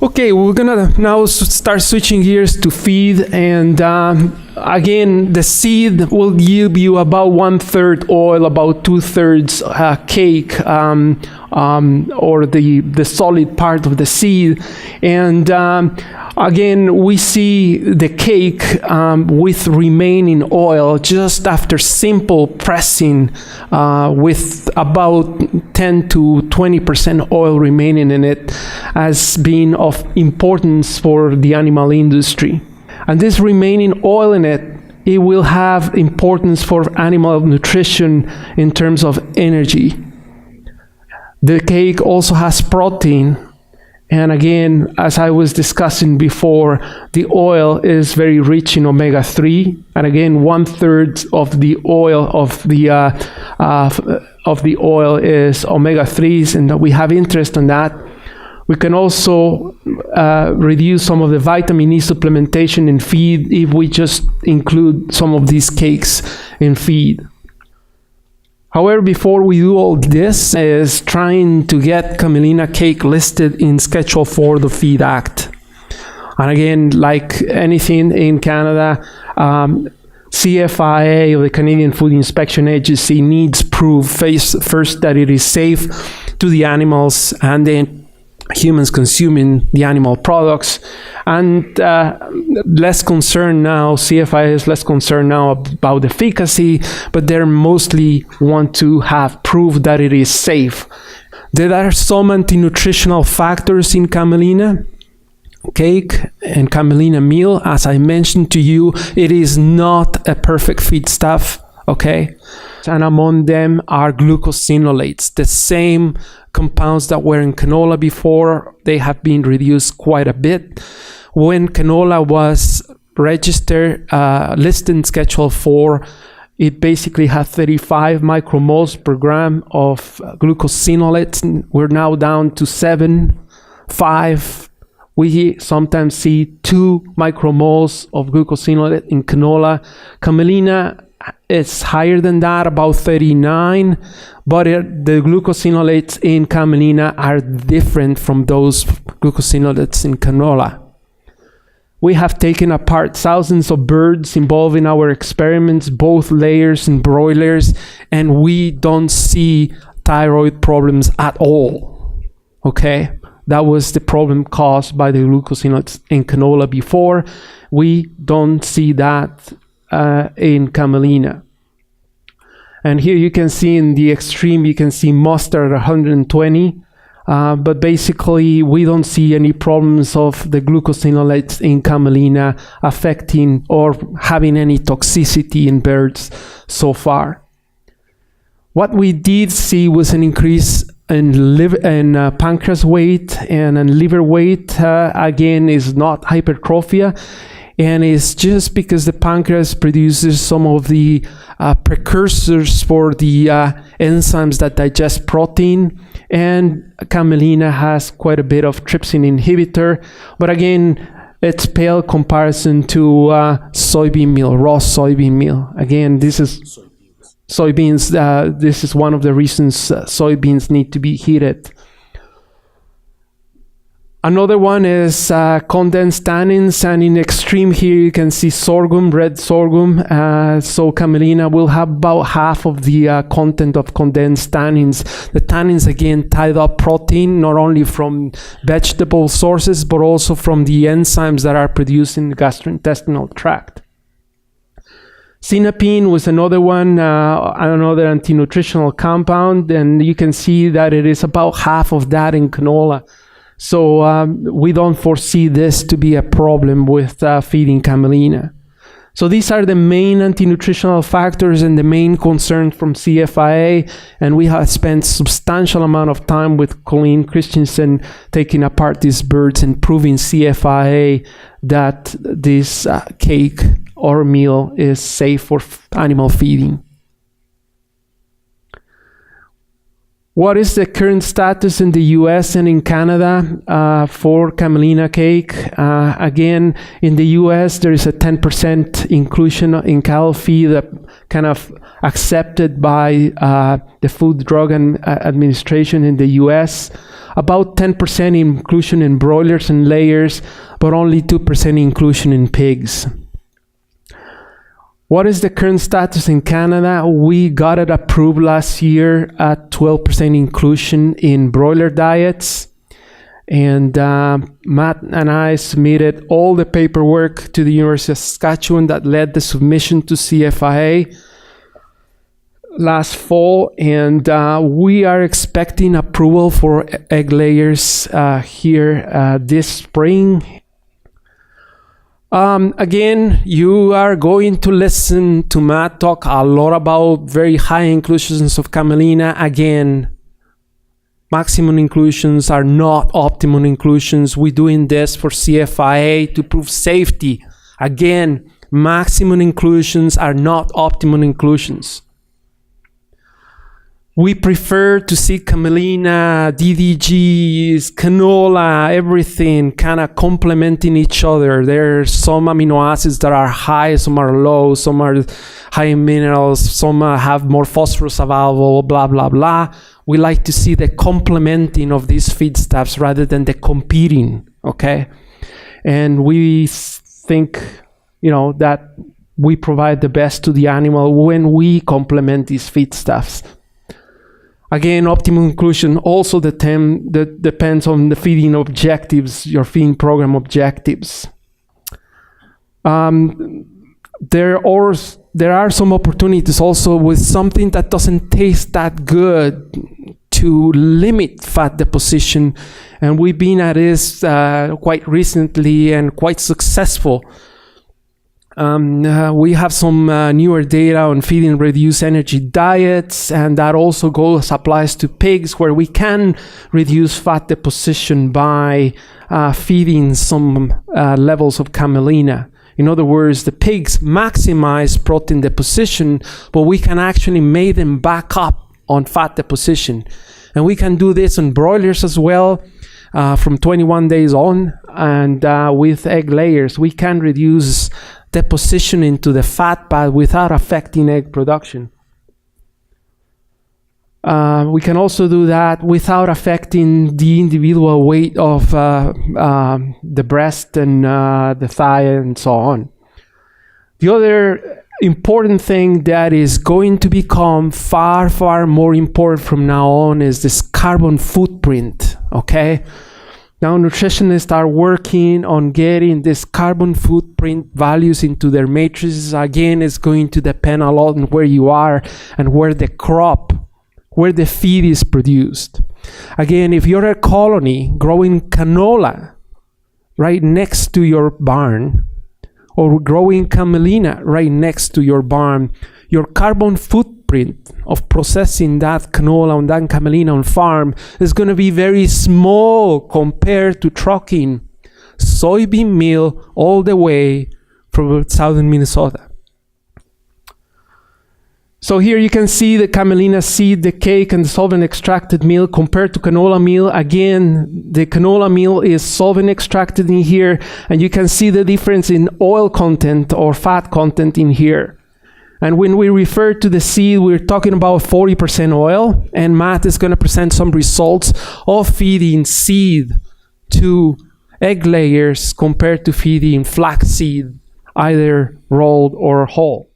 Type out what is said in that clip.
Okay, we're gonna now start switching gears to feed, and again, the seed will give you about 1/3 oil, about 2/3 cake, or the solid part of the seed. And again, we see the cake with remaining oil just after simple pressing, with about 10 to 20% oil remaining in it, as being of importance for the animal industry. And this remaining oil in it, it will have importance for animal nutrition in terms of energy. The cake also has protein. And again, as I was discussing before, the oil is very rich in omega-3. And again, 1/3 of the oil of the oil is omega-3s, and we have interest in that. We can also reduce some of the vitamin E supplementation in feed if we just include some of these cakes in feed. However, before we do all this, is trying to get Camelina cake listed in Schedule 4 of the Feed Act. And again, like anything in Canada, CFIA, or the Canadian Food Inspection Agency, needs proof first that it is safe to the animals and then humans consuming the animal products. And less concerned now, CFIA is less concerned now about efficacy, but they mostly want to have proof that it is safe. There are some anti-nutritional factors in Camelina cake and Camelina meal. As I mentioned to you, it is not a perfect feedstuff, okay? And among them are glucosinolates, the same compounds that were in canola before. They have been reduced quite a bit. When canola was registered, listed in Schedule 4, it basically had 35 micromoles per gram of glucosinolates. We're now down to 7, 5. We sometimes see 2 micromoles of glucosinolate in canola. Camelina, it's higher than that, about 39, but the glucosinolates in Camelina are different from those glucosinolates in canola. We have taken apart thousands of birds involved in our experiments, both layers and broilers, and we don't see thyroid problems at all, okay? That was the problem caused by the glucosinolates in canola before. We don't see that in Camelina. And here you can see in the extreme, you can see mustard at 120, but basically we don't see any problems of the glucosinolates in Camelina affecting or having any toxicity in birds so far. What we did see was an increase in pancreas weight and in liver weight. Again, is not hypertrophy. And it's just because the pancreas produces some of the precursors for the enzymes that digest protein, and Camelina has quite a bit of trypsin inhibitor, but again, it's pale comparison to soybean meal, raw soybean meal. Again, this is soybeans. This is one of the reasons soybeans need to be heated. Another one is condensed tannins, and in extreme here you can see sorghum, red sorghum. So Camelina will have about half of the content of condensed tannins. The tannins, again, tied up protein, not only from vegetable sources, but also from the enzymes that are produced in the gastrointestinal tract. Sinapine was another one, another anti-nutritional compound, and you can see that it is about half of that in canola. So we don't foresee this to be a problem with feeding Camelina. So these are the main anti-nutritional factors and the main concerns from CFIA, and we have spent substantial amount of time with Colleen Christensen taking apart these birds and proving CFIA that this cake or meal is safe for animal feeding. What is the current status in the US and in Canada for Camelina cake? Again, in the US, there is a 10% inclusion in cattle feed that kind of accepted by the Food Drug Administration in the US. about 10% inclusion in broilers and layers, but only 2% inclusion in pigs. What is the current status in Canada? We got it approved last year at 12% inclusion in broiler diets. And Matt and I submitted all the paperwork to the University of Saskatchewan that led the submission to CFIA last fall. And we are expecting approval for egg layers here this spring. Again, you are going to listen to Matt talk a lot about very high inclusions of Camelina. Again, maximum inclusions are not optimum inclusions. We're doing this for CFIA to prove safety. Again, maximum inclusions are not optimum inclusions. We prefer to see Camelina, DDGs, canola, everything kind of complementing each other. There are some amino acids that are high, some are low, some are high in minerals, some have more phosphorus available, blah, blah, blah. We like to see the complementing of these feedstuffs rather than the competing, okay? And we think, that we provide the best to the animal when we complement these feedstuffs. Again, optimum inclusion also depends on the feeding objectives, your feeding program objectives. There are some opportunities also with something that doesn't taste that good to limit fat deposition. And we've been at this quite recently and quite successful. We have some newer data on feeding reduced energy diets, and that also applies to pigs, where we can reduce fat deposition by feeding some levels of Camelina. In other words, the pigs maximize protein deposition, but we can actually make them back up on fat deposition. And we can do this on broilers as well. From 21 days on, and with egg layers, we can reduce deposition into the fat pad without affecting egg production. We can also do that without affecting the individual weight of the breast and the thigh and so on. The other important thing that is going to become far, far more important from now on is this carbon footprint, okay? Now nutritionists are working on getting this carbon footprint values into their matrices. Again, it's going to depend a lot on where you are and where the feed is produced. Again, if you're a colony growing canola right next to your barn, or growing Camelina right next to your barn, your carbon footprint of processing that canola and that Camelina on farm is going to be very small compared to trucking soybean meal all the way from southern Minnesota. So here you can see the Camelina seed, the cake, and the solvent extracted meal compared to canola meal. Again, the canola meal is solvent extracted in here, and you can see the difference in oil content or fat content in here. And when we refer to the seed, we're talking about 40% oil, and Matt is going to present some results of feeding seed to egg layers compared to feeding flaxseed, either rolled or whole.